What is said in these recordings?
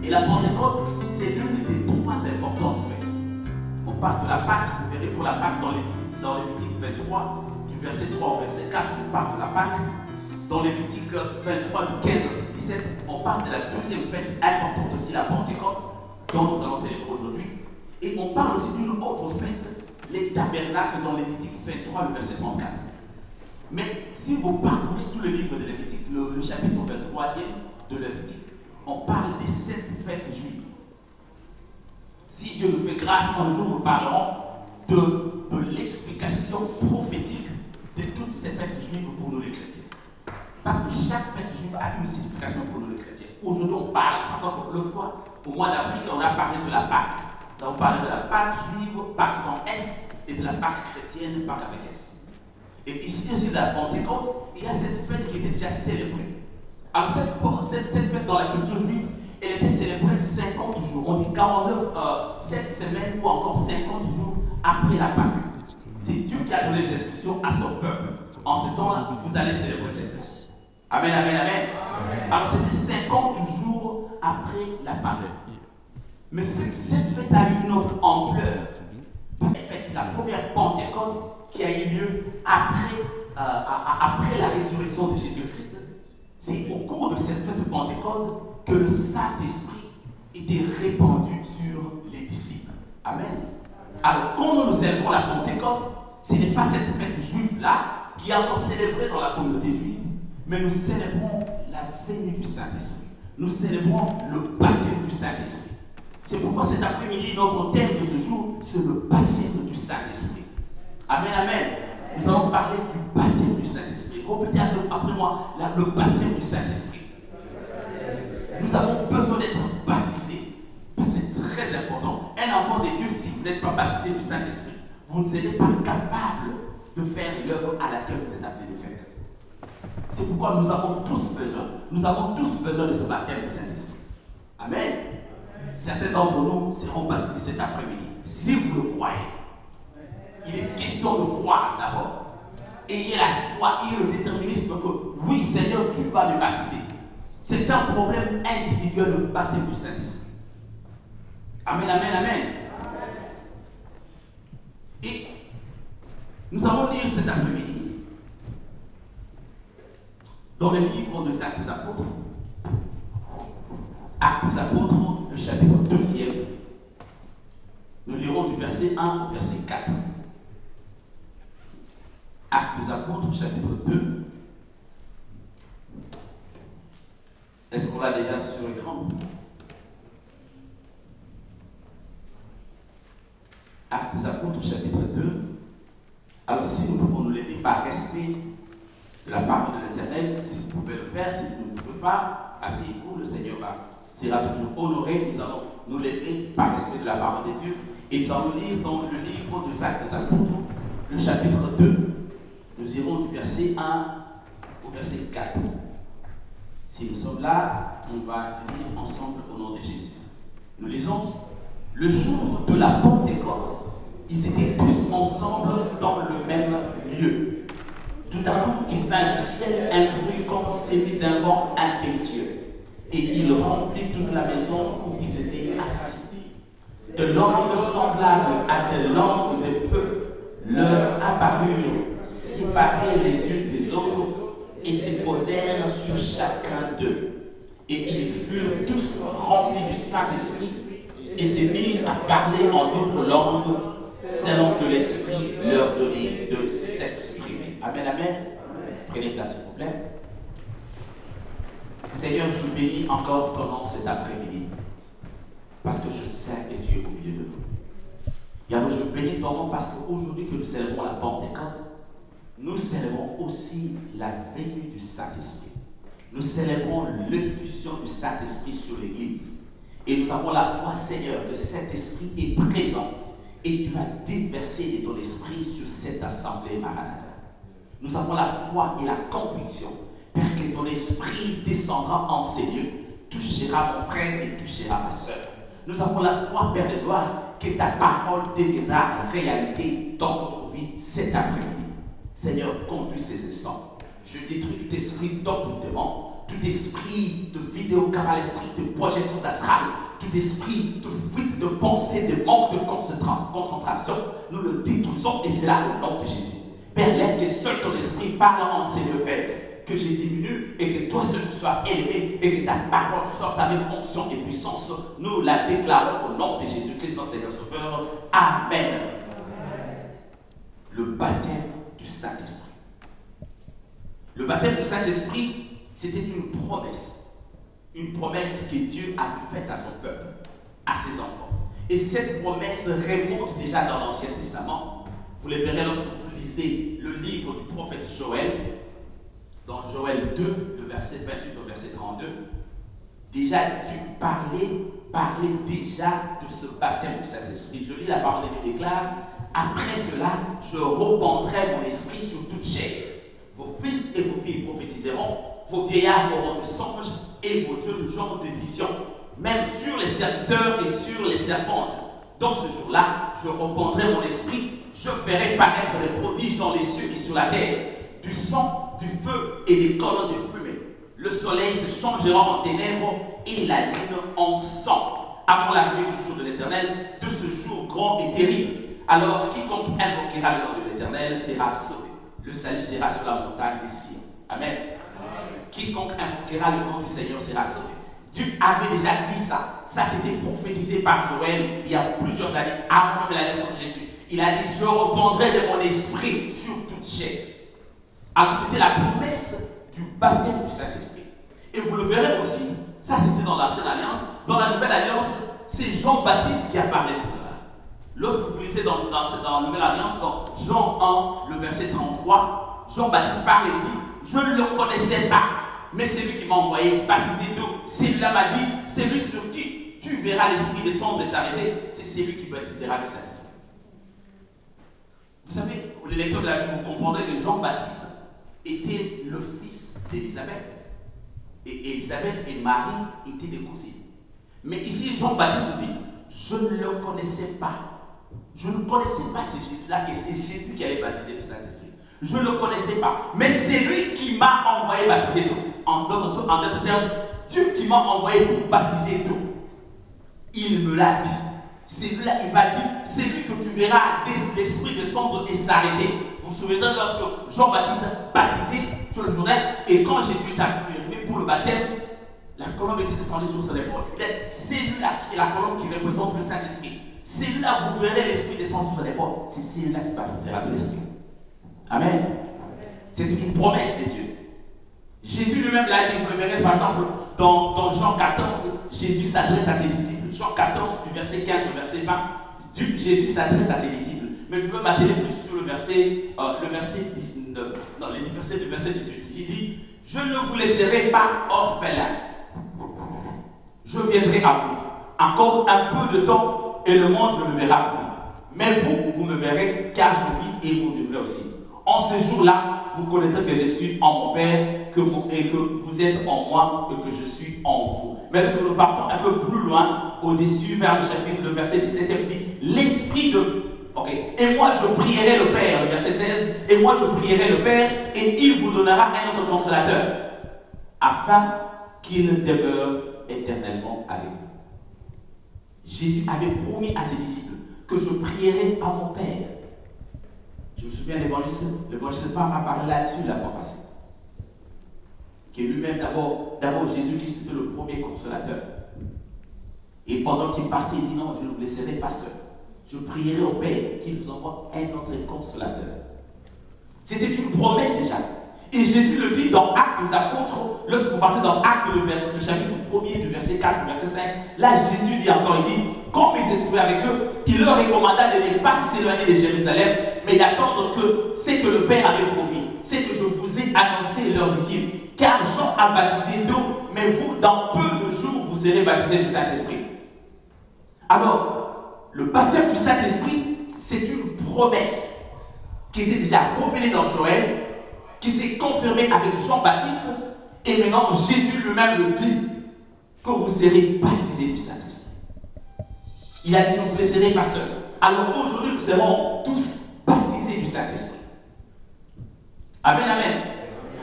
Et la Pentecôte, c'est l'une des trois importantes fêtes. On parle de la Pâque, vous verrez pour la Pâque dans Lévitique 23, du verset 3 au verset 4, on parle de la Pâque. Dans Lévitique 23, du 15 à 17, on parle de la deuxième fête importante aussi, la Pentecôte, dont nous allons célébrer aujourd'hui. Et on parle aussi d'une autre fête, les tabernacles, dans Lévitique 23, le verset 34. Mais si vous parcourez tout le livre de Lévitique, le chapitre 23e de Lévitique, on parle des 7 fêtes juives. Si Dieu nous fait grâce, un jour nous parlerons de l'explication prophétique de toutes ces fêtes juives pour nous les chrétiens. Parce que chaque fête juive a une signification pour nous les chrétiens. Aujourd'hui, on parle, par exemple, l'autre fois, au mois d'avril, on a parlé de la Pâque. On parle de la Pâque juive, Pâque sans S, et de la Pâque chrétienne, Pâque avec S. Et ici, de la Pentecôte, il y a cette fête qui était déjà célébrée. Alors, cette fête dans la culture juive, elle était célébrée 50 jours. On dit 49, 7 semaines ou encore 50 jours après la Pâque. C'est Dieu qui a donné des instructions à son peuple. En ce temps-là, vous allez célébrer cette fête. Amen, amen, amen. Alors, c'était 50 jours après la Pâque. Mais cette fête a eu une autre ampleur. Parce que c'est la première Pentecôte qui a eu lieu après la résurrection de Jésus-Christ. C'est au cours de cette fête de Pentecôte que le Saint-Esprit était répandu sur les disciples. Amen. Alors, quand nous célébrons la Pentecôte, ce n'est pas cette fête juive-là qui est encore célébrée dans la communauté juive, mais nous célébrons la venue du Saint-Esprit. Nous célébrons le baptême du Saint-Esprit. C'est pourquoi cet après-midi, notre thème de ce jour, c'est le baptême du Saint-Esprit. Amen, amen. Nous allons parler du baptême du Saint-Esprit. Répétez après moi, le baptême du Saint-Esprit. Nous avons besoin d'être baptisés. Parce que c'est très important. Un enfant de Dieu, si vous n'êtes pas baptisé du Saint-Esprit, vous ne serez pas capable de faire l'œuvre à laquelle vous êtes appelé de faire. C'est pourquoi nous avons tous besoin de ce baptême du Saint-Esprit. Amen. Certains d'entre nous seront baptisés cet après-midi. Si vous le croyez, il est question de croire d'abord. Ayez la foi, ayez le déterminisme que oui, Seigneur, tu vas me baptiser. C'est un problème individuel, le baptême du Saint-Esprit. Amen, amen, amen. Et nous allons lire cet après-midi dans le livre des Actes des Apôtres. Actes des Apôtres, le chapitre 2e. Nous lirons du verset 1 au verset 4. Actes des Apôtres, chapitre 2. Est-ce qu'on l'a déjà sur l'écran? Actes des Apôtres, chapitre 2. Alors, si nous pouvons nous lever par respect de la parole de l'Éternel, si vous pouvez le faire, si vous ne pouvez pas, asseyez-vous, le Seigneur sera toujours honoré. Nous allons nous lever par respect de la parole de Dieu. Et nous allons lire dans le livre des Actes des Apôtres, le chapitre 2. Nous irons du verset 1 au verset 4. Si nous sommes là, on va lire ensemble au nom de Jésus. Nous lisons: le jour de la Pentecôte, ils étaient tous ensemble dans le même lieu. Tout à coup, il vint du ciel un bruit comme celui d'un vent impétueux, et il remplit toute la maison où ils étaient assis. De langues semblables à des langues de feu leur apparurent, séparées les unes des autres, et se posèrent sur chacun d'eux. Et ils furent tous remplis du Saint-Esprit, et se mirent à parler en d'autres langues, selon que l'Esprit leur donnait de s'exprimer. Amen, amen. Prenez place, s'il vous plaît. Seigneur, je bénis encore ton nom cet après-midi, parce que je sais que tu es au milieu de nous. Yahweh, je bénis ton nom parce qu'aujourd'hui que nous célébrons la Pentecôte, nous célébrons aussi la venue du Saint-Esprit. Nous célébrons l'effusion du Saint-Esprit sur l'Église. Et nous avons la foi, Seigneur, que cet Esprit est présent et tu vas déverser de ton Esprit sur cette assemblée Maranatha. Nous avons la foi et la conviction, Père, que ton Esprit descendra en ces lieux, touchera mon frère et touchera ma soeur. Nous avons la foi, Père de gloire, que ta parole deviendra réalité dans notre vie cet après-midi. Seigneur, conduis ces instants. Je détruis tout esprit d'envoûtement, tout esprit de vidéocamérasterie, de projection astrale, tout esprit de fuite de pensée, de manque de concentration, nous le détruisons et c'est là le nom de Jésus. Père, laisse que seul ton esprit parle en Seigneur, Père, que je diminue et que toi seul tu sois élevé et que ta parole sorte avec onction et puissance. Nous la déclarons au nom de Jésus-Christ, notre Seigneur Sauveur. Amen. Le baptême du Saint-Esprit. Le baptême du Saint-Esprit, c'était une promesse que Dieu avait faite à son peuple, à ses enfants. Et cette promesse remonte déjà dans l'Ancien Testament. Vous le verrez lorsque vous lisez le livre du prophète Joël, dans Joël 2, le verset 28 au verset 32. Déjà, Dieu parlait déjà de ce baptême du Saint-Esprit. Je lis la parole de Dieu déclare: après cela, je répandrai mon esprit sur toute chair. Vos fils et vos filles prophétiseront, vos vieillards auront des songes et vos jeunes gens des visions, même sur les serviteurs et sur les servantes. Dans ce jour-là, je répandrai mon esprit, je ferai paraître des prodiges dans les cieux et sur la terre, du sang, du feu et des colonnes de fumée. Le soleil se changera en ténèbres et la lune en sang, avant l'arrivée du jour de l'Éternel, de ce jour grand et terrible. Alors quiconque invoquera le nom de l'Éternel sera sauvé. Le salut sera sur la montagne de Sion. Amen. Quiconque invoquera le nom du Seigneur sera sauvé. Dieu avait déjà dit ça. Ça, c'était prophétisé par Joël il y a plusieurs années, avant même la naissance de Jésus. Il a dit: je répandrai de mon esprit sur toute chair. Alors, c'était la promesse du baptême du Saint-Esprit. Et vous le verrez aussi, ça c'était dans l'Ancienne Alliance. Dans la Nouvelle Alliance, c'est Jean-Baptiste qui a parlé de cela. Lorsque vous lisez dans la Nouvelle Alliance, dans Jean 1, le verset 33, Jean-Baptiste parle et dit: je ne le connaissais pas, mais c'est lui qui m'a envoyé baptiser d'eau. Celui-là m'a dit: c'est lui sur qui tu verras l'Esprit descendre et s'arrêter, c'est celui qui baptisera le Saint-Esprit. Vous savez, les lecteurs de la Bible, vous comprendrez que Jean-Baptiste était le fils d'Élisabeth. Et Élisabeth et Marie étaient des cousines. Mais ici, Jean-Baptiste dit: je ne le connaissais pas. Je ne connaissais pas ce Jésus-là, et c'est Jésus qui allait baptiser le Saint-Esprit. Je ne le connaissais pas. Mais c'est lui qui m'a envoyé baptiser d'eau. En d'autres termes, Dieu qui m'a envoyé pour baptiser d'eau. Il me l'a dit. C'est lui là, il m'a dit: c'est lui que tu verras l'Esprit descendre et s'arrêter. Vous vous souvenez lorsque Jean-Baptiste baptisé sur le Jourdain, et quand Jésus est arrivé pour le baptême, la colombe était descendue sur son épaule. C'est lui-là qui est la colombe qui représente le Saint-Esprit. C'est lui-là, vous verrez l'Esprit descendre sur son épaule. C'est celui-là qui baptisera de l'Esprit. Amen. C'est une promesse de Dieu. Jésus lui-même l'a dit. Vous le verrez par exemple dans Jean 14, Jésus s'adresse à ses disciples. Jean 14, du verset 15 au verset 20, Jésus s'adresse à ses disciples. Mais je veux m'atteler plus sur le verset 19. Non, le verset 18. Il dit: je ne vous laisserai pas orphelins. Je viendrai à vous. Encore un peu de temps et le monde ne me verra plus. Mais vous me verrez, car je vis et vous vivrez aussi. En ce jour-là, vous connaîtrez que je suis en mon Père et que vous êtes en moi et que je suis en vous. Mais lorsque nous partons un peu plus loin, au-dessus, vers le chapitre, le verset 17, il dit: l'Esprit de... Okay. Et moi je prierai le Père, le verset 16, et moi je prierai le Père, et il vous donnera un autre consolateur, afin qu'il demeure éternellement avec vous. Jésus avait promis à ses disciples que je prierai à mon Père. Je me souviens, l'évangile Paul m'a parlé là-dessus la fois passée. Que lui-même, d'abord Jésus-Christ était le premier consolateur. Et pendant qu'il partait, il dit: non, je ne vous laisserai pas seul. Je prierai au Père qu'il vous envoie un autre consolateur. C'était une promesse déjà. Et Jésus le dit dans Actes des Apôtres, lorsque vous partez dans Actes, le chapitre 1er, du verset 4 au verset 5, là Jésus dit encore, il dit: comme il s'est trouvé avec eux, il leur recommanda de ne pas s'éloigner de Jérusalem, mais d'attendre que c'est que le Père avait promis, c'est que je vous ai annoncé, leur dit-il, car Jean a baptisé d'eau, mais vous, dans peu de jours, vous serez baptisés du Saint-Esprit. Alors, le baptême du Saint-Esprit, c'est une promesse qui était déjà révélée dans Joël, qui s'est confirmée avec Jean-Baptiste, et maintenant Jésus lui-même le dit, que vous serez baptisés du Saint-Esprit. Il a dit: je ne vous laisserai pas seul. Alors aujourd'hui, nous serons tous baptisés du Saint-Esprit. Amen, amen.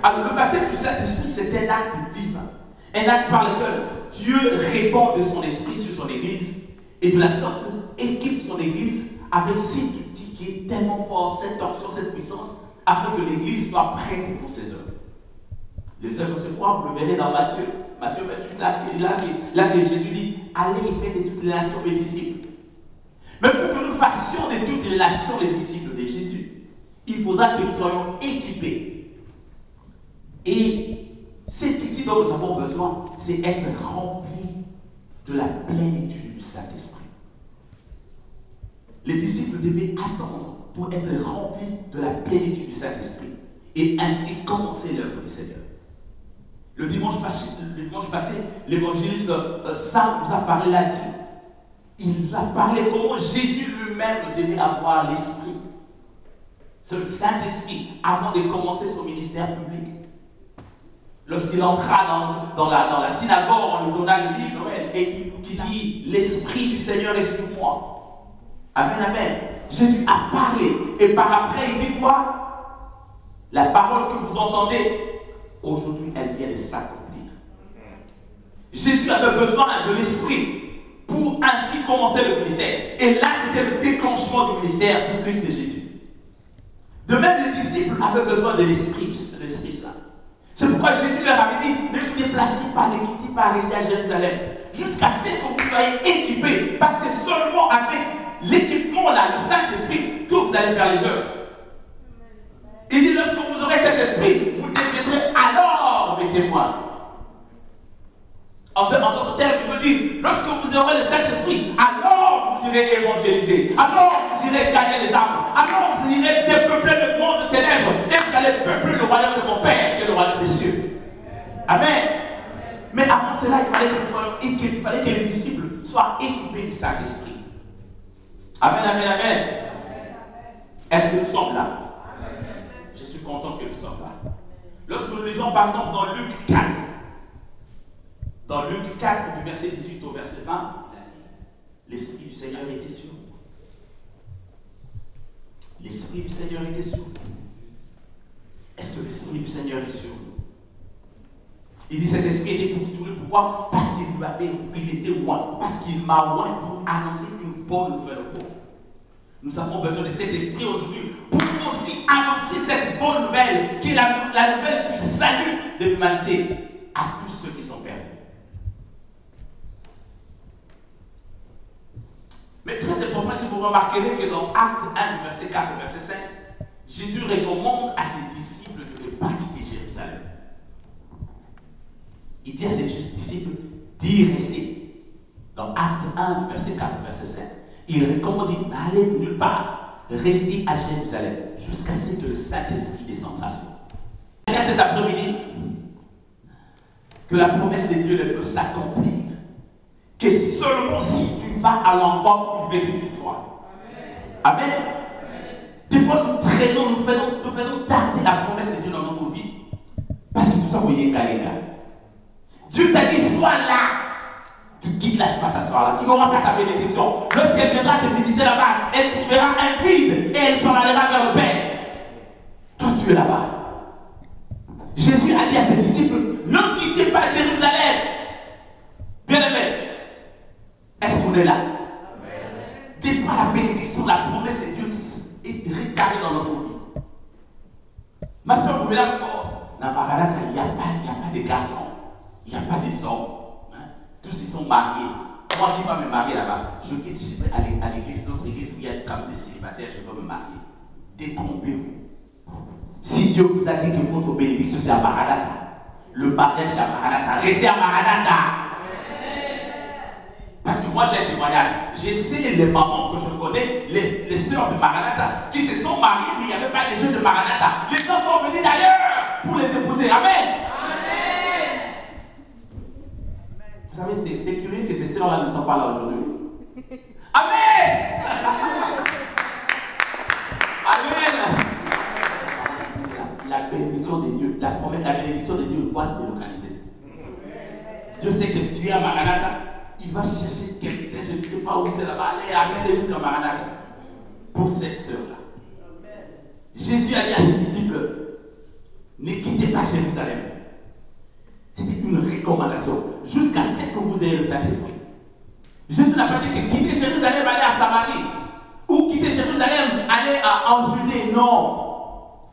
Alors le baptême du Saint-Esprit, c'est un acte divin. Un acte par lequel Dieu répand de son esprit sur son Église et de la sorte équipe son Église avec cet outil qui est tellement fort, cette tension, cette puissance, afin que l'Église soit prête pour ses œuvres. Les œuvres se croient, vous le verrez dans Matthieu. Matthieu 28, là que Jésus dit, allez et faites de toutes les nations mes disciples. Mais pour que nous fassions de toutes les nations les disciples de Jésus, il faudra que nous soyons équipés. Et cet outil dont nous avons besoin, c'est être rempli de la plénitude du Saint-Esprit. Les disciples devaient attendre pour être remplis de la plénitude du Saint-Esprit et ainsi commencer l'œuvre du Seigneur. Le dimanche passé, l'évangéliste Saint nous a parlé là-dessus. Il a parlé comment Jésus lui-même devait avoir l'Esprit. C'est le Saint-Esprit avant de commencer son ministère public. Lorsqu'il entra dans la synagogue, on lui donna le livre et qui dit « L'Esprit du Seigneur est sur moi ». Amen, amen. Jésus a parlé et par après il dit quoi? La parole que vous entendez, aujourd'hui elle vient de s'accomplir. Jésus avait besoin de l'Esprit pour ainsi commencer le ministère. Et là c'était le déclenchement du ministère public de Jésus. De même les disciples avaient besoin de l'Esprit Saint. C'est pourquoi Jésus leur avait dit, ne vous déplacez pas, ne quittez pas, restez à Jérusalem, jusqu'à ce que vous soyez équipés, parce que seulement avec l'équipement là, le Saint-Esprit, que vous allez faire les œuvres. Il dit, lorsque vous aurez cet esprit, vous deviendrez alors mes témoins. En d'autres termes, il veut dire, lorsque vous aurez le Saint-Esprit, alors vous irez évangéliser, alors vous irez gagner les âmes, alors vous irez dépeupler le monde de ténèbres, et vous allez peupler le royaume de mon Père, qui est le royaume des cieux. Amen. Mais avant cela, il fallait que nous soyons équipés, il fallait que les disciples soient équipés du Saint-Esprit. Amen, amen, amen. Est-ce que nous sommes là? Je suis content que nous sommes là. Lorsque nous lisons par exemple dans Luc 4, du verset 18 au verset 20, l'Esprit du Seigneur était sur nous. L'Esprit du Seigneur était sur nous. Est-ce que l'Esprit du Seigneur est sur nous? Il dit cet esprit était sur lui. Pourquoi? Parce qu'il était loin. Parce qu'il m'a loin pour annoncer une bonne nouvelle au monde. Nous avons besoin de cet esprit aujourd'hui pour aussi annoncer cette bonne nouvelle qui est la nouvelle du salut de l'humanité à tous ceux qui sont perdus. Mais très important, si vous remarquerez que dans Acte 1, verset 4 au verset 5, Jésus recommande à ses disciples de ne pas quitter Jérusalem. Il dit à ses disciples d'y rester. Dans Acte 1, verset 4 au verset 5, il recommande d'aller nulle part, rester à Jérusalem, jusqu'à ce que le Saint-Esprit descendra sur vous. Et cet après-midi, que la promesse de Dieu ne peut s'accomplir que seulement si tu vas à l'endroit où tu veux que tu sois. Amen. Des fois, nous traînons, nous faisons tarder la promesse de Dieu dans notre vie. Parce que tout ça, vous voyez, Dieu t'a dit, sois là. Tu quittes là, tu vas t'asseoir là. Tu n'auras pas ta bénédiction. Lorsqu'elle viendra te visiter là-bas, elle trouvera un vide et elle s'en allera vers le Père. Toi, tu es là-bas. Jésus a dit à ses disciples, ne quittez pas Jérusalem. Bien-aimés, est-ce qu'on est là? Des fois, la bénédiction, la promesse de Dieu est retardée dans notre vie. Ma soeur, vous verrez encore, dans Maranatha, il n'y a pas de garçons, il n'y a pas des hommes. Tous ils sont mariés. Moi qui vais me marier là-bas, je vais aller à l'église, notre église où il y a quand même des célibataires, je vais me marier. Détrompez-vous. Si Dieu vous a dit que votre bénédiction c'est à Maranatha, le mariage c'est à Maranatha, restez à Maranatha. Parce que moi j'ai un témoignage. J'ai essayé les mamans que je connais, les sœurs de Maranatha, qui se sont mariées, mais il n'y avait pas de jeunes de Maranatha. Les gens sont venus d'ailleurs pour les épouser. Amen. Vous savez, c'est curieux que ces sœurs-là ne sont pas là aujourd'hui. Amen. Amen. La bénédiction de Dieu, la bénédiction de Dieu doit te localiser. Dieu sait que tu es à Maranatha. Il va chercher quelqu'un, je ne sais pas où c'est là-bas, allez, amenez jusqu'à Maranatha pour cette sœur-là. Jésus a dit à ses disciples, ne quittez pas Jérusalem. C'était une commandations, jusqu'à ce que vous ayez le Saint-Esprit. Jésus n'a pas dit que quitter Jérusalem, aller à Samarie, ou quitter Jérusalem, aller en Judée, non.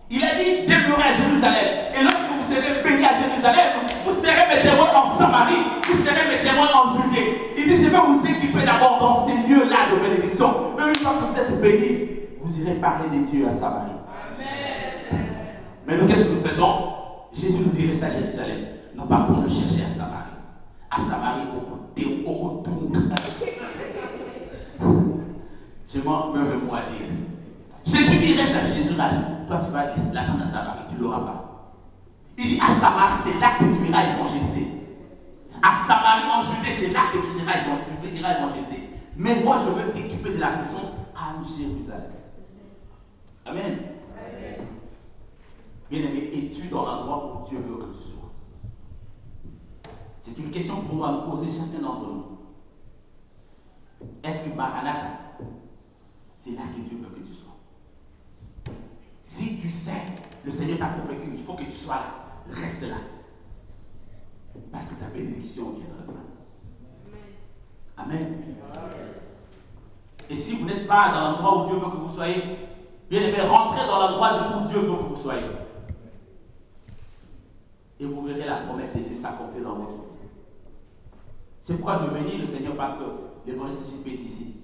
Il a dit demeurer à Jérusalem. Et lorsque vous serez bénis à Jérusalem, vous serez mes témoins en Samarie, vous serez mes témoins en Judée. Il dit je vais vous équiper d'abord dans ces lieux-là de bénédiction. Mais une fois que vous êtes bénis, vous irez parler de Dieu à Samarie. Amen. Mais nous, qu'est-ce que nous faisons? Jésus nous dit restez à Jérusalem. Nous partons le chercher à Samarie. À Samarie, au je manque même le mot à dire. Jésus dit reste à Jérusalem. Toi, tu vas l'attendre à Samarie, tu ne l'auras pas. Il dit à Samarie, c'est là que tu iras évangéliser. À Samarie, en Judée, c'est là que tu iras évangéliser. Mais moi, je veux t'équiper de la puissance à Jérusalem. Amen. Bien-aimé, es-tu dans l'endroit où Dieu veut que tu sois? C'est une question pour nous à nous poser chacun d'entre nous. Est-ce que Maranatha, c'est là que Dieu veut que tu sois? Si tu sais, le Seigneur t'a convaincu, il faut que tu sois là, reste là. Parce que ta bénédiction viendra de là. Amen. Et si vous n'êtes pas dans l'endroit où Dieu veut que vous soyez, bien aimé, rentrez dans l'endroit où Dieu veut que vous soyez. Et vous verrez la promesse de Dieu s'accomplir dans votre vie. C'est pourquoi je bénis le Seigneur, parce que l'évangile JP est ici.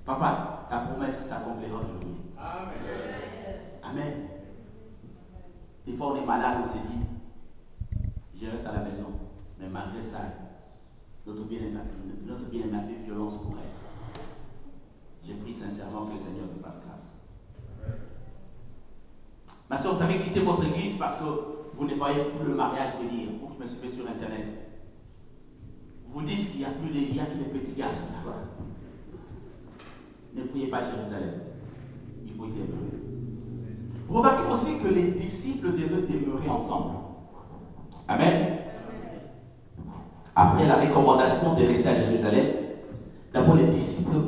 Papa, ta promesse s'accomplira aujourd'hui. Amen. Amen. Des fois on est malade, on s'est dit, je reste à la maison. Mais malgré ça, notre bien-aimé a fait violence pour elle. J'ai pris sincèrement que le Seigneur me fasse grâce. Ma soeur, vous avez quitté votre église parce que vous ne voyez plus le mariage venir. Vous qui me suivez sur Internet. Vous dites qu'il n'y a plus des petits garçons là-bas. Ne fouillez pas Jérusalem. Il faut y demeurer. Vous remarquez aussi que les disciples devaient demeurer ensemble. Amen. Après la recommandation de rester à Jérusalem, d'abord les disciples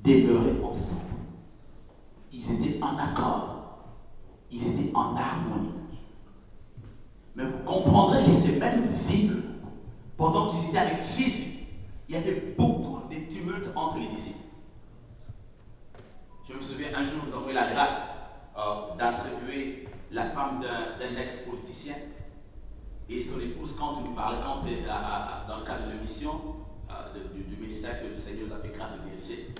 demeuraient ensemble. Ils étaient en accord. Ils étaient en harmonie. Mais vous comprendrez que ces mêmes disciples, pendant qu'ils étaient avec Jésus, il y avait beaucoup de tumultes entre les disciples. Je me souviens, un jour, nous avons eu la grâce d'interviewer la femme d'un ex-politicien et son épouse, quand il nous parlait, dans le cadre de l'émission du ministère que le Seigneur nous a fait grâce de diriger.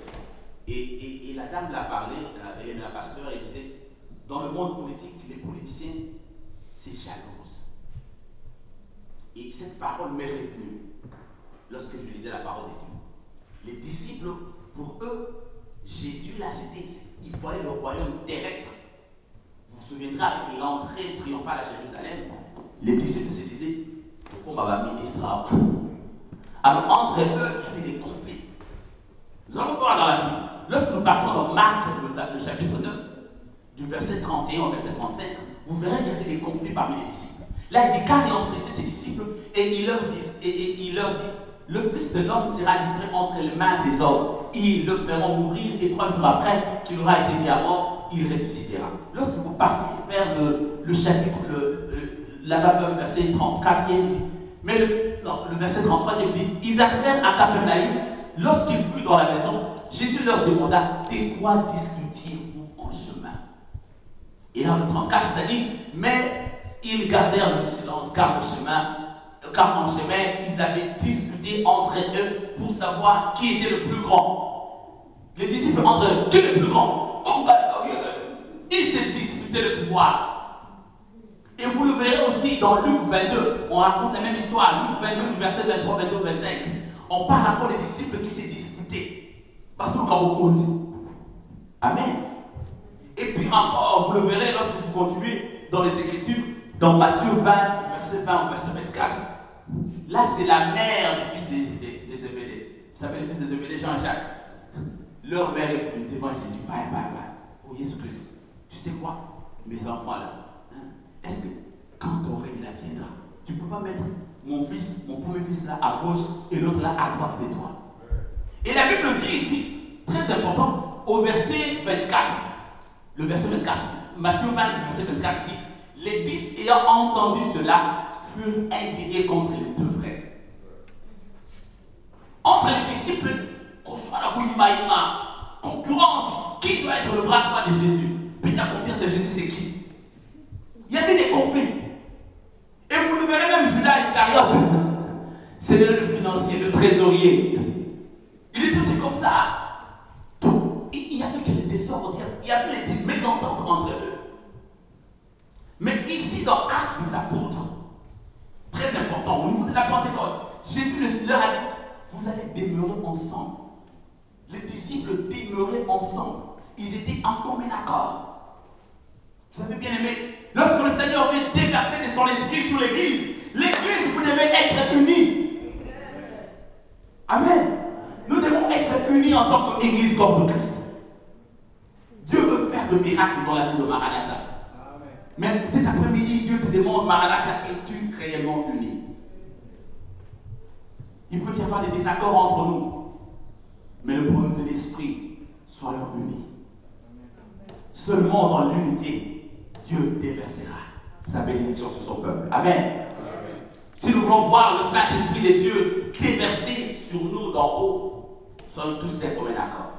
Et la dame l'a parlé, elle la pasteur, elle disait, dans le monde politique, les politiciens, c'est jalouse. Et cette parole m'est revenue lorsque je lisais la parole de Dieu. Les disciples, pour eux, Jésus, là, il voyait le royaume terrestre. Vous vous souviendrez, avec l'entrée triomphale à Jérusalem, les disciples se disaient, pourquoi ma ministre? Alors, entre eux, il y avait des conflits. Nous allons voir dans la Bible. Lorsque nous partons dans Marc, le chapitre 9, du verset 31 au verset 35, vous verrez qu'il y avait des conflits parmi les disciples. Là, il dit, car il enseignait ses disciples, et il leur dit, le Fils de l'homme sera livré entre les mains des hommes. Ils le feront mourir, et 3 jours après qu'il aura été mis à mort, il ressuscitera. Lorsque vous partez vers le chapitre, là-bas vers le verset 34, mais le verset 33, il dit, ils arrivèrent à Capernaüm. Lorsqu'ils furent dans la maison, Jésus leur demanda, de quoi discutiez-vous en chemin? Et là, le 34, ça dit, mais ils gardèrent le silence, car en chemin, ils avaient discuté entre eux pour savoir qui était le plus grand. Les disciples entre eux, qui est le plus grand? Ils se disputaient le pouvoir. Et vous le verrez aussi dans Luc 22, on raconte la même histoire, Luc 22, verset 23, 22, 25. On parle encore des disciples qui s'est disputés. Parce que aussi. Amen. Et puis encore, vous le verrez lorsque vous continuez dans les Écritures, dans Matthieu 20, verset 20 au verset 24. Là, c'est la mère du fils des Zébédée. Vous savez, le fils des Zébédée, Jean-Jacques. Leur mère est venue devant Jésus. Bye. Oh Jésus-Christ. Tu sais quoi? Mes enfants là, est-ce que quand ton règne viendra, tu ne peux pas mettre mon premier fils là à gauche et l'autre là à droite de toi? Et la Bible dit ici, très important, au verset 24, le verset 24, Matthieu 20, verset 24 dit, les 10 ayant entendu cela furent indignés contre les deux frères. Entre les disciples, qu'on soit la Kouimaïma, concurrence, qui doit être le bras droit de Jésus? Petit à confiance de Jésus, c'est qui? Il y avait des conflits. Et vous le verrez même, Judas Iscariote, c'était le financier, le trésorier. Il était aussi comme ça. Donc, il n'y avait que les désordres, il y avait des mésententes entre eux. Mais ici, dans Actes des Apôtres, très important, au niveau de la Pentecôte, Jésus leur a dit, vous allez demeurer ensemble. Les disciples demeuraient ensemble. Ils étaient en commun accord. Vous avez bien aimé, lorsque le Seigneur veut déverser de son esprit sur l'Église, l'Église, vous devez être unis. Amen. Nous devons être unis en tant qu'Église corps de Christ. Dieu veut faire de miracles dans la vie de Maranatha. Mais cet après-midi, Dieu te demande, Maranatha, es-tu réellement uni? Il peut y avoir des désaccords entre nous, mais le problème de l'esprit, soyons unis. Seulement dans l'unité, Dieu déversera sa bénédiction sur son peuple. Amen. Si nous voulons voir le Saint-Esprit de Dieu déverser sur nous d'en haut, soyons tous d'un commun accord.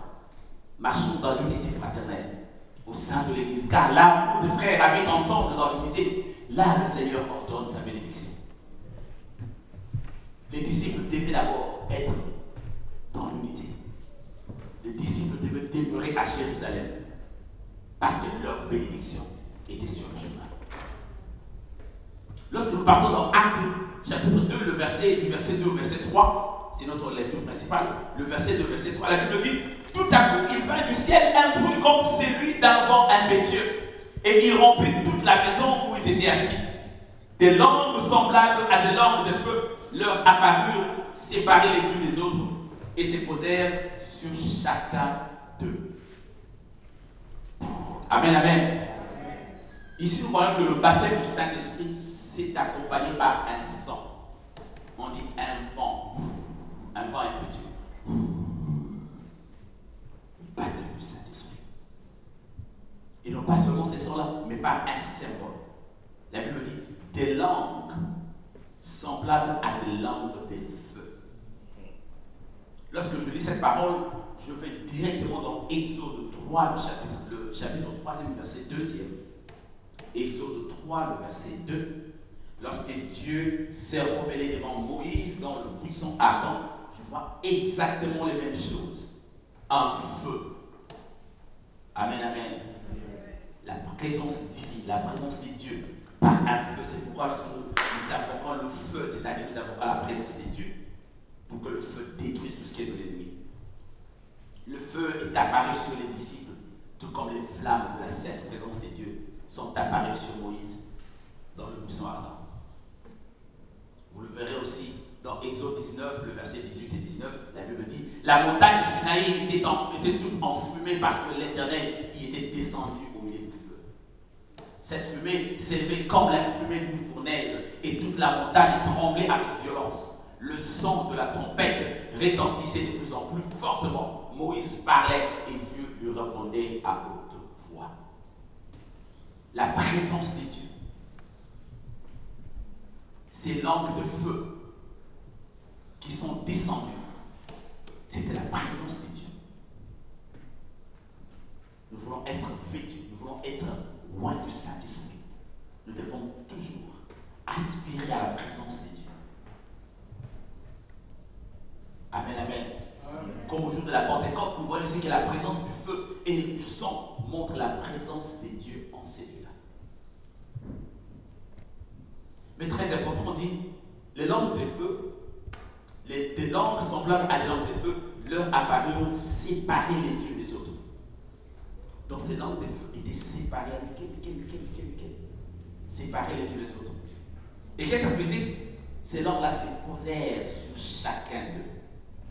Marchons dans l'unité fraternelle au sein de l'Église, car là où les frères habitent ensemble dans l'unité, là le Seigneur ordonne sa bénédiction. Les disciples devaient d'abord être dans l'unité. Les disciples devaient demeurer à Jérusalem parce que leur bénédiction était sur le chemin. Lorsque nous partons dans Actes, chapitre 2, le verset 2 au verset 3, c'est notre lecture principale, le verset 2, verset 3, la Bible dit, tout à coup, il vint du ciel un bruit comme celui d'un vent impétueux, et il remplit toute la maison où ils étaient assis. Des langues semblables à des langues de feu leur apparurent, séparées les unes des autres, et se posèrent sur chacun d'eux. Amen, amen. Ici, nous voyons que le baptême du Saint-Esprit s'est accompagné par un sang. On dit un vent impétueux. Le baptême du Saint-Esprit. Et non pas seulement ces sons-là, mais par un symbole. La Bible dit des langues semblables à des langues de feu. Lorsque je lis cette parole, je vais directement dans Exode 3, le chapitre 3, verset 2. Exode 3, le verset 2. Lorsque Dieu s'est révélé devant Moïse dans le buisson ardent, je vois exactement les mêmes choses. Un feu. Amen, amen. La présence divine, la présence de Dieu par un feu. C'est pourquoi lorsque nous invoquons le feu, c'est-à-dire nous invoquons la présence de Dieu, pour que le feu détruise tout ce qui est de l'ennemi. Le feu est apparu sur les disciples, tout comme les flammes de la sainte présence de Dieu sont apparues sur Moïse dans le buisson ardent. Vous le verrez aussi dans Exode 19, le verset 18 et 19, la Bible dit la montagne de Sinaï était toute enfumée parce que l'Éternel y était descendu au milieu du feu. Cette fumée s'élevait comme la fumée d'une fournaise et toute la montagne tremblait avec violence. Le son de la trompette retentissait de plus en plus fortement. Moïse parlait et Dieu lui répondait à haute voix. La présence de Dieu. Ces langues de feu qui sont descendues, c'était la présence de Dieu. Nous voulons être vêtus, nous voulons être loin du Saint-Esprit. Nous devons toujours aspirer à la présence de Dieu. Amen, amen. Comme au jour de la Pentecôte, nous voyons aussi que la présence du feu et du sang montre la présence de Dieu en celui-là. Mais très important, on dit, les langues de feu, des langues semblables à des langues de feu, leur apparurent séparées les unes des autres. Donc ces langues de feu étaient séparées, séparées les unes des autres. Et qu'est-ce que ça faisait? Ces langues-là se posèrent sur chacun d'eux.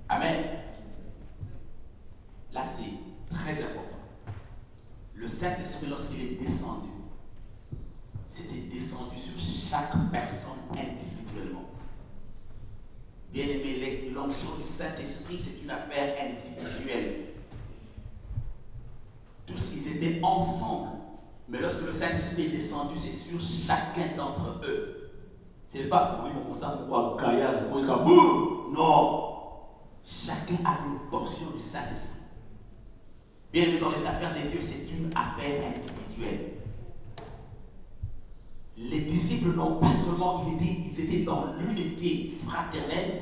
Amen. Là, c'est très important. Le Saint-Esprit, lorsqu'il est descendu, c'était descendu sur chaque personne individuellement. Bien aimé, l'onction du Saint-Esprit, c'est une affaire individuelle. Tous ils étaient ensemble. Mais lorsque le Saint-Esprit est descendu, c'est sur chacun d'entre eux. Ce n'est pas pour lui, on sent pourquoi Gaïa, non. Chacun a une portion du Saint-Esprit. Bien aimé, dans les affaires de Dieu, c'est une affaire individuelle. Les disciples n'ont pas seulement, ils étaient dans l'unité fraternelle,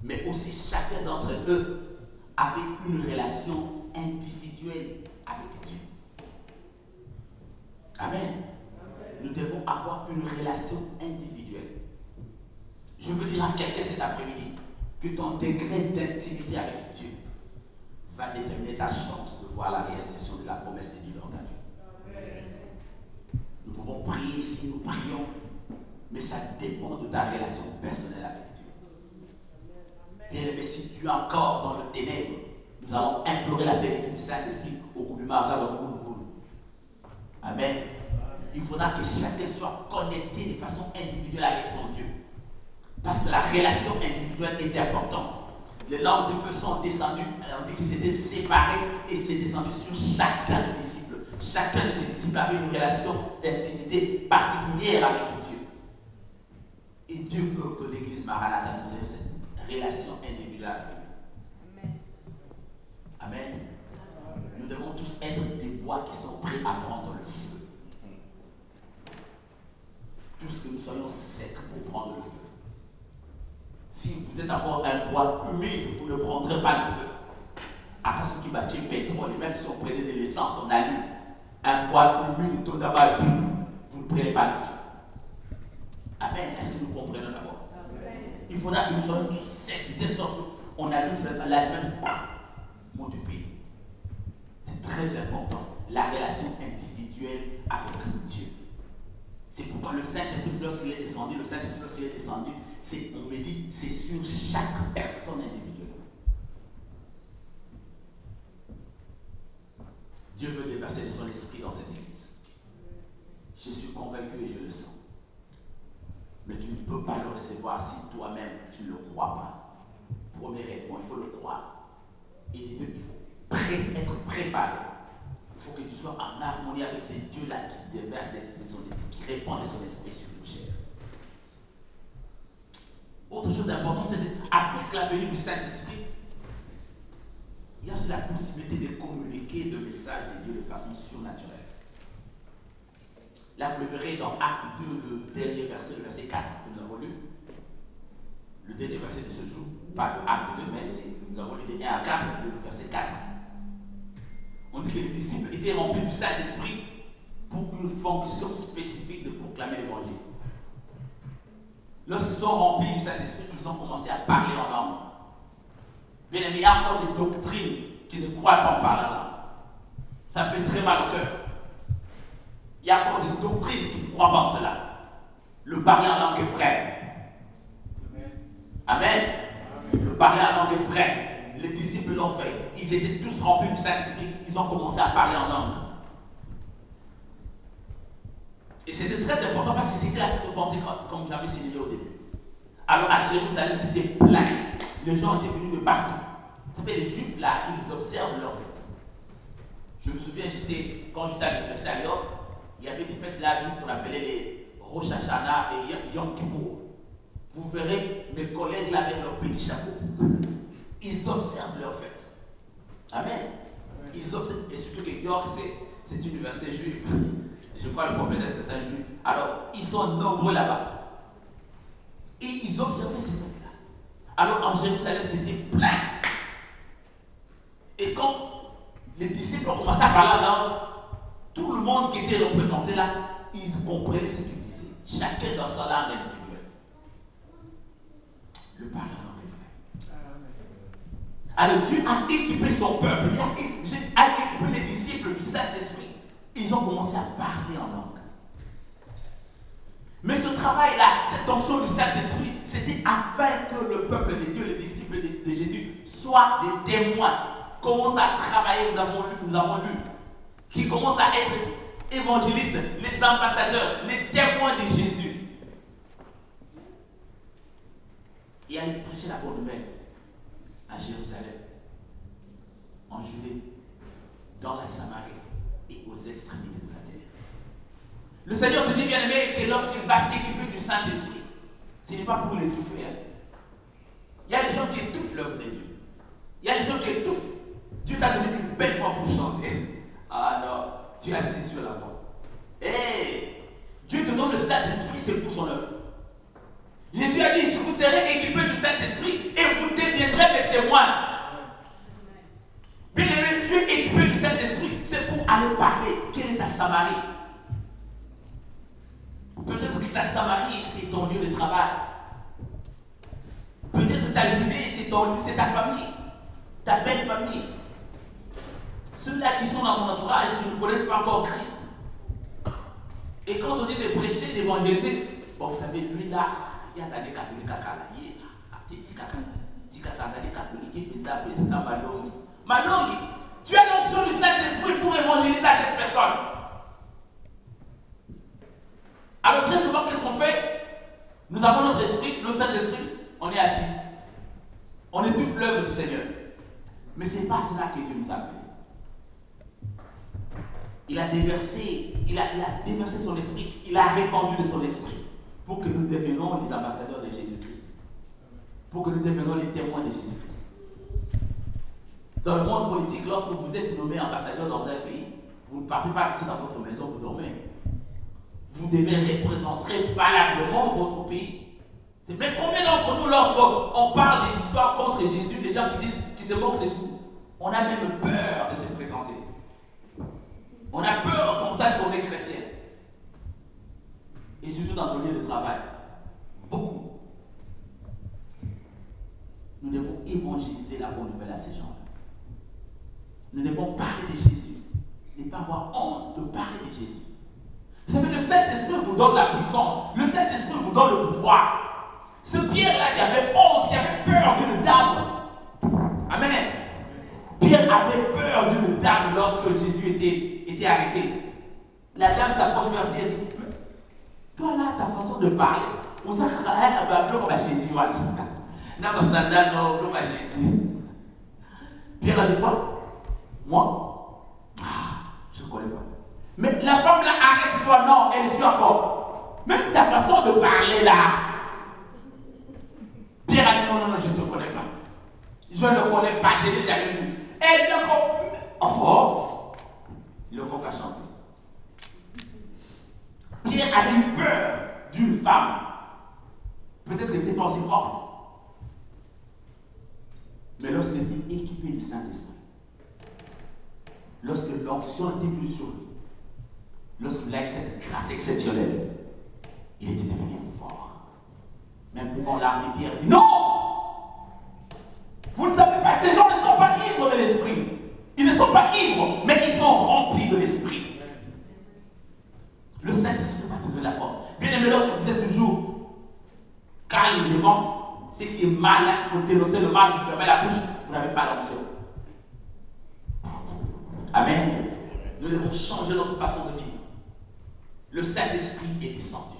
mais aussi chacun d'entre eux avait une relation individuelle avec Dieu. Amen. Nous devons avoir une relation individuelle. Je veux dire à quelqu'un cet après-midi que ton degré d'intimité avec Dieu va déterminer ta chance de voir la réalisation de la promesse de Dieu dans ta vie. Nous pouvons prier si nous prions, mais ça dépend de ta relation personnelle avec Dieu. Bien aimé, si tu es encore dans le ténèbre, nous allons implorer la bénédiction du Saint-Esprit au coup du matin dans le boulot. Amen. Il faudra que chacun soit connecté de façon individuelle avec son Dieu. Parce que la relation individuelle est importante. Les langues de feu sont descendues, on dit qu'ils étaient séparés et c'est descendu sur chacun des disciples. Chacun de ces disciples avait une relation d'intimité particulière avec Dieu. Et Dieu veut que l'Église Maranatha nous ait cette relation individuelle avec lui. Amen. Amen. Nous devons tous être des bois qui sont prêts à prendre le feu. Tous que nous soyons secs pour prendre le feu. Si vous êtes encore un bois humide, vous ne prendrez pas le feu. Attention qui bâtit pétrole, et même si on prenait de l'essence, on allume. Un bois humide, tout d'abord, vous ne prenez pas le feu. Amen. Est-ce que nous comprenons d'abord? Il faudra que nous soyons tous secs, de telle sorte qu'on allume la même mon Dieu pays. C'est très important. La relation individuelle avec Dieu. C'est pourquoi le Saint-Esprit, lorsqu'il est descendu, on me dit, c'est sur chaque personne individuelle. Dieu veut déverser de son esprit dans cette église. Je suis convaincu et je le sens. Mais tu ne peux pas le recevoir si toi-même tu ne le crois pas. Premièrement, il faut le croire. Et il faut être préparé. Il faut que tu sois en harmonie avec ces dieux-là qui déversent de son esprit, qui répandent de son esprit sur une chair. Autre chose importante, c'est qu'avec la venue du Saint-Esprit, il y a aussi la possibilité de communiquer le message de Dieu de façon surnaturelle. Là, vous le verrez dans Acte 2, le dernier verset, le verset 4 que nous avons lu. Le dernier verset de ce jour, pas de Acte 2, mais nous avons lu de 1 à 4, le verset 4. On dit que les disciples étaient remplis du Saint-Esprit pour une fonction spécifique de proclamer l'évangile. Lorsqu'ils sont remplis du Saint-Esprit, ils ont commencé à parler en langue. Bien aimé, il y a encore des doctrines qui ne croient pas en parler en langue. Ça me fait très mal au cœur. Il y a encore des doctrines qui ne croient pas en cela. Le parler en langue est vrai. Amen. Le parler en langue est vrai. Les disciples l'ont fait. Ils étaient tous remplis du Saint-Esprit. Ils ont commencé à parler en langue. Et c'était très important parce que c'était la fête de Pentecôte, comme j'avais signalé au début. Alors à Jérusalem, c'était plein. Les gens étaient venus de partout. Ça fait les Juifs là, ils observent leur fête. Je me souviens, quand j'étais à l'université à York, il y avait des fêtes là, juifs qu'on appelait les Rosh Hashanah et Yom Kippour. Vous verrez mes collègues là avec leurs petits chapeaux. Ils observent leur fête. Amen. Ils observent, et surtout que York, c'est une université juive. Je crois que le prophète c'est un juif. Alors, ils sont nombreux là-bas. Et ils observaient ces fêtes-là. Alors, en Jérusalem, c'était plein. Et quand les disciples ont commencé à parler en langue, tout le monde qui était représenté là, ils comprenaient ce qu'ils disaient. Chacun dans sa langue individuelle. Le parler en langue est vrai. Alors, Dieu a équipé son peuple. Il a équipé les disciples du Saint-Esprit. Ils ont commencé à parler en langue. Mais ce travail-là, cette onction du Saint-Esprit, c'était afin que le peuple de Dieu, les disciples de Jésus, soient des témoins. Commencent à travailler, nous avons lu, qui commencent à être évangélistes, les ambassadeurs, les témoins de Jésus. Et à prêcher la bonne nouvelle à Jérusalem, en Judée, dans la Samarie et aux extrémités de la terre. Le Seigneur te dit, bien aimé, que lorsqu'il va t'équiper du Saint-Esprit, ce n'est pas pour l'étouffer. Hein. Il y a des gens qui étouffent l'œuvre de Dieu. Il y a des gens qui étouffent. Dieu t'a donné une belle voix pour chanter. Ah non, tu es assis sur la voix. Hey, Dieu te donne le Saint-Esprit, c'est pour son œuvre. Jésus a dit, je vous serai équipé du Saint-Esprit et vous deviendrez mes témoins. Bien aimé, Dieu est équipé du Saint-Esprit, c'est pour aller parler. Quelle est ta Samarie? Peut-être que ta Samarie, c'est ton lieu de travail. Peut-être ta Judée, c'est ta famille, ta belle famille. Ceux-là qui sont dans ton entourage, qui ne connaissent pas encore Christ. Et quand on dit de prêcher, d'évangéliser, bon, vous savez, lui là, il y a des catholiques à Kalaye, ma langue, tu as l'onction du Saint-Esprit pour évangéliser à cette personne. Alors très souvent, qu'est-ce qu'on fait? Nous avons notre esprit, le Saint-Esprit, on est assis. On étouffe l'œuvre du Seigneur. Mais ce n'est pas cela que Dieu nous a appelés. Il a déversé son esprit, il a répandu de son esprit pour que nous devenions les ambassadeurs de Jésus-Christ. Pour que nous devenions les témoins de Jésus-Christ. Dans le monde politique, lorsque vous êtes nommé ambassadeur dans un pays, vous ne partez pas rester dans votre maison, vous dormez. Vous devez représenter valablement votre pays. Mais combien d'entre nous, lorsqu'on parle des histoires contre Jésus, des gens qui se moquent de Jésus, on a même peur de se présenter. On a peur qu'on sache qu'on est chrétien. Et surtout dans nos lieux de travail. Beaucoup. Nous devons évangéliser la bonne nouvelle à ces gens-là. Nous devons parler de Jésus. Ne pas avoir honte de parler de Jésus. Vous savez, le Saint-Esprit vous donne la puissance. Le Saint-Esprit vous donne le pouvoir. Ce Pierre-là qui avait honte, qui avait peur d'une dame. Amen. Pierre avait peur d'une dame lorsque Jésus était arrêté. La dame s'approche vers Pierre et dit, toi là, ta façon de parler, on s'en va à Jésus. Pierre a dit quoi? Moi? Je ne connais pas. Mais la femme là, arrête-toi, non, elle suit encore. Même ta façon de parler là. Pierre a dit non, je ne te connais pas. Je ne le connais pas, je ne l'ai jamais vu. Elle dit encore, oh, le coq a chanté. Pierre avait eu peur d'une femme. Peut-être qu'elle n'était pas aussi forte. Mais lorsqu'il était équipé du Saint-Esprit, lorsque l'onction était venue sur lui, lorsqu'il a eu cette grâce exceptionnelle, il était devenu fort. Même devant l'armée, Pierre dit non! Vous ne savez pas, ces gens ne sont pas ivres de l'esprit. Ils ne sont pas ivres, mais ils sont remplis de l'esprit. Le Saint-Esprit va te donner la force. Bien aimé, lorsque vous êtes toujours calme devant ce qui est mal, il faut dénoncer le mal, vous fermez la bouche, vous n'avez pas l'onction. Amen. Nous devons changer notre façon de vivre. Le Saint-Esprit est descendu.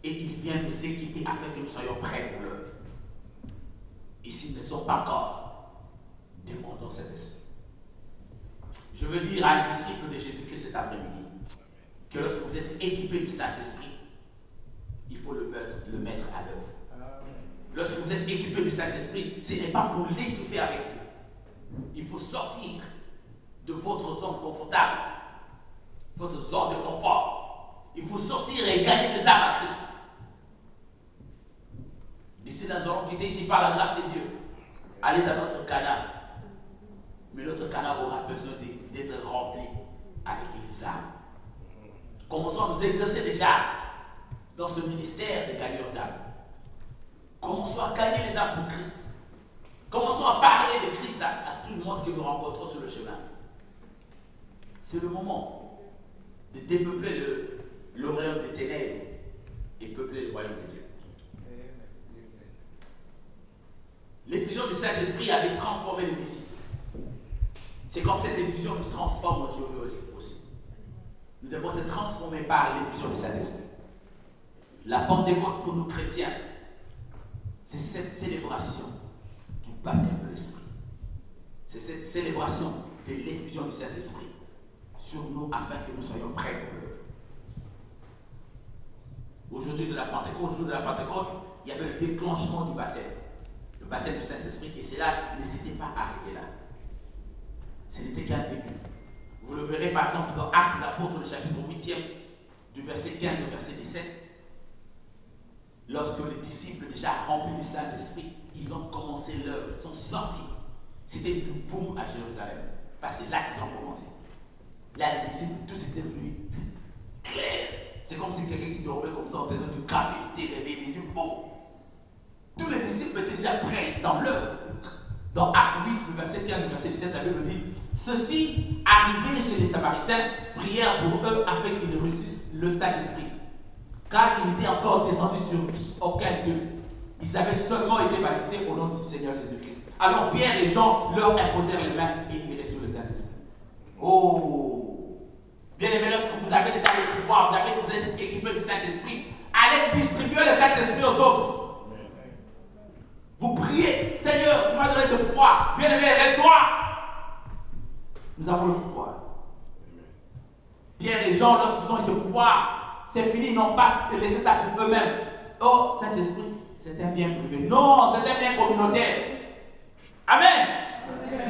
Et il vient nous équiper afin que nous soyons prêts pour l'œuvre. Et s'ils ne sont pas encore, demandons cet esprit. Je veux dire à un disciple de Jésus-Christ cet après-midi que lorsque vous êtes équipé du Saint-Esprit, il faut le mettre à l'œuvre. Lorsque vous êtes équipé du Saint-Esprit, ce n'est pas pour l'étouffer avec vous. Il faut sortir de votre zone confortable, votre zone de confort. Il faut sortir et gagner des âmes à Christ. D'ici nous allons quitter ici par la grâce de Dieu. Allez dans notre canal. Mais notre canal aura besoin d'être rempli avec les âmes. Commençons à nous exercer déjà dans ce ministère de gagneurs d'âmes. Commençons à gagner les âmes pour Christ. Commençons à parler de Christ à tout le monde que nous rencontrons sur le chemin. C'est le moment de dépeupler le royaume des ténèbres et peupler le royaume de Dieu. L'effusion du Saint-Esprit avait transformé les disciples. C'est comme cette effusion nous transforme aujourd'hui aussi. Nous devons être transformés par l'effusion du Saint-Esprit. La Pentecôte pour nous chrétiens, c'est cette célébration du baptême de l'Esprit. C'est cette célébration de l'effusion du Saint-Esprit sur nous afin que nous soyons prêts pour l'œuvre. Aujourd'hui de la Pentecôte, au jour de la Pentecôte, il y avait le déclenchement du baptême. Le baptême du Saint-Esprit. Et c'est là, ne s'était pas arrêté là. Ce n'était qu'un début. Vous le verrez par exemple dans Actes des Apôtres, le chapitre 8e, du verset 15 au verset 17. Lorsque les disciples déjà remplis du Saint-Esprit, ils ont commencé l'œuvre, ils sont sortis. C'était du boom à Jérusalem. Parce que c'est là qu'ils ont commencé. Là, les disciples, tous étaient venus clairs. C'est comme si quelqu'un qui dormait comme ça en train de café, était réveillé, des yeux beaux. Tous les disciples étaient déjà prêts dans l'œuvre. Dans Actes 8, le verset 15 au verset 17, la Bible dit: ceux-ci, arrivés chez les Samaritains, prièrent pour eux afin qu'ils reçussent le Saint-Esprit. Car il n'était encore descendu sur aucun d'eux. Ils avaient seulement été baptisés au nom du Seigneur Jésus-Christ. Alors Pierre et Jean leur imposèrent les mains et ils reçurent le Saint-Esprit. Oh! Bien aimé, lorsque vous avez déjà le pouvoir, vous êtes équipé du Saint-Esprit, allez distribuer le Saint-Esprit aux autres. Vous priez: Seigneur, tu m'as donné ce pouvoir. Bien aimé, reçois. Nous avons le pouvoir. Pierre et Jean, lorsqu'ils ont eu ce pouvoir, c'est fini, ils n'ont pas laissé ça pour eux-mêmes. Oh, Saint-Esprit, c'est un bien privé. Non, c'est un bien communautaire. Amen.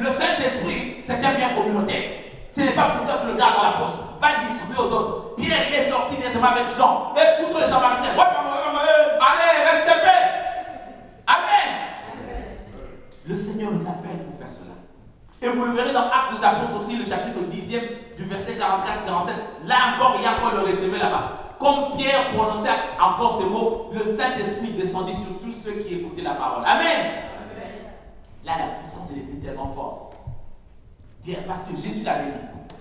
Le Saint-Esprit, c'est un bien communautaire. Ce n'est pas pour toi que le garde dans la poche. Va le distribuer aux autres. Pierre, il est sorti directement avec Jean. Et où sont les Samaritains? Allez, restez paix. Amen. Le Seigneur nous appelle pour faire cela. Et vous le verrez dans Actes des Apôtres aussi, le chapitre 10e, du verset 44-47. Là encore, il y a encore le recevé là-bas. Comme Pierre prononçait encore ces mots, le Saint-Esprit descendit sur tous ceux qui écoutaient la parole. Amen. Là, la puissance est devenue tellement forte. Parce que Jésus l'avait dit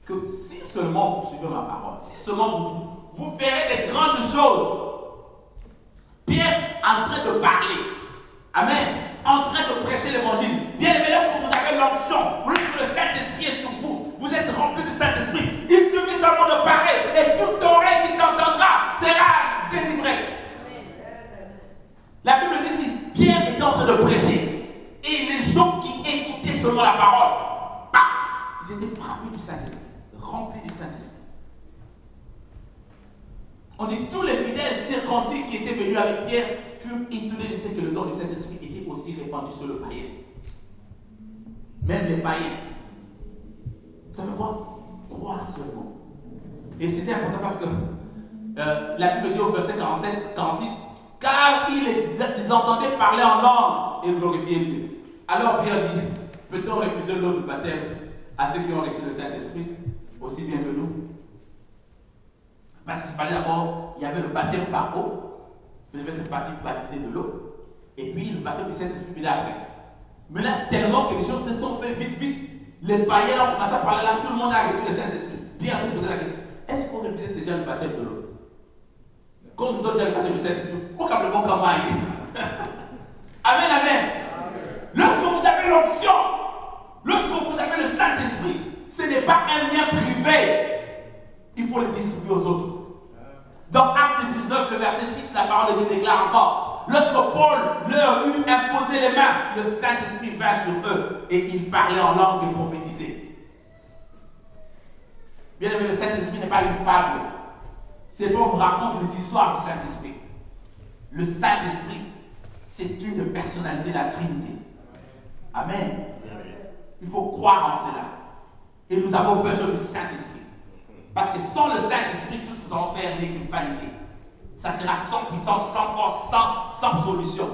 que si seulement vous suivez ma parole, si seulement vous ferez des grandes choses. Pierre en train de parler. Amen. En train de prêcher l'évangile. Bien aimé, lorsque vous avez l'onction, lorsque le Saint-Esprit est sur vous, vous êtes rempli du Saint-Esprit, il suffit seulement de parler et toute oreille qui t'entendra sera délivrée. La Bible dit ici, Pierre était en train de prêcher et les gens qui écoutaient seulement la parole, ils étaient frappés du Saint-Esprit, remplis du Saint-Esprit. On dit tous les fidèles circoncis qui étaient venus avec Pierre furent étonnés de ce que le don du Saint-Esprit était aussi répandu sur le païen. Même les païens. Vous savez quoi? Croire seulement. Et c'était important parce que la Bible dit au verset 47, 46, car ils entendaient parler en langue et glorifier Dieu. Alors Pierre dit, peut-on refuser l'eau du baptême à ceux qui ont reçu le Saint-Esprit aussi bien que nous? Parce qu'il fallait d'abord, il y avait le baptême par eau, vous devez être baptisé de l'eau, et puis le baptême du Saint-Esprit vient après. Mais là, tellement que les choses se sont faites vite, les païens ont commencé à parler là, tout le monde a reçu le Saint-Esprit. Pierre se posait la question, est-ce qu'on refusait déjà le baptême de l'eau? Comme nous autres déjà le baptême du Saint-Esprit, pourquoi le bon campagne? Amen, amen. Lorsque vous avez l'onction, lorsque vous avez le Saint-Esprit, ce n'est pas un bien privé. Il faut le distribuer aux autres. Dans Acte 19, le verset 6, la parole de Dieu déclare encore: lorsque Paul leur eut imposé les mains, le Saint-Esprit vint sur eux et ils parlaient en langue et prophétisaient. Bien aimé, le Saint-Esprit n'est pas une fable. C'est pas on raconte les histoires du Saint-Esprit. Le Saint-Esprit, c'est une personnalité de la Trinité. Amen. Il faut croire en cela. Et nous avons besoin du Saint-Esprit. Parce que sans le Saint-Esprit, tout ce que nous allons faire n'est qu'une vanité. Ça sera sans puissance, sans force, sans solution.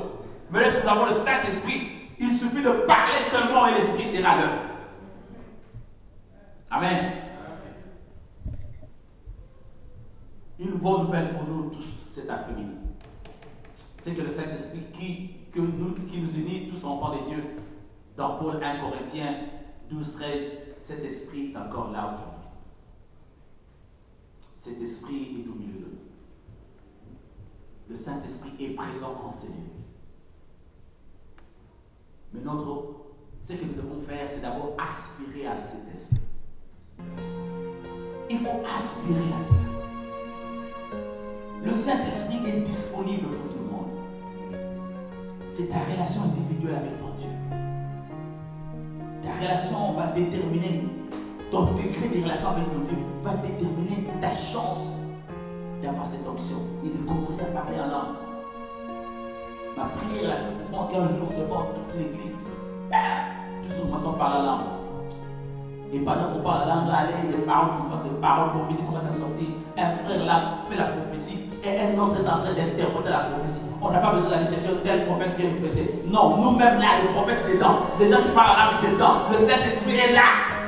Mais lorsque nous avons le Saint-Esprit, il suffit de parler seulement et l'Esprit sera l'œuvre. Amen. Une bonne nouvelle pour nous tous cet après-midi, c'est que le Saint-Esprit qui nous unit tous enfants de Dieu, dans Paul 1 Corinthiens 12, 13, cet esprit est encore là aujourd'hui. Cet esprit est au milieu de nous. Le Saint-Esprit est présent en ces lieux. Mais ce que nous devons faire, c'est d'abord aspirer à cet esprit. Il faut aspirer à cela. Le Saint-Esprit est disponible pour tout le monde. C'est ta relation individuelle avec ton Dieu. Ta relation va déterminer, ton degré de relation avec ton Dieu va déterminer ta chance il n'y a pas cette option. Il commençait à parler en langue. Ma prière est pour qu'un jour se porte toute l'église. Tous nous commençons par la langue. Et pendant qu'on parle la langue, là, les paroles qui se passent, les paroles prophétiques commencent à sortir. Un frère là fait la prophétie et un autre est en train d'interpréter la prophétie. On n'a pas besoin d'aller chercher un tel prophète qui vient nous prêcher. Non, nous-mêmes là, les prophètes dedans, des gens qui parlent la langue dedans, le Saint-Esprit est là.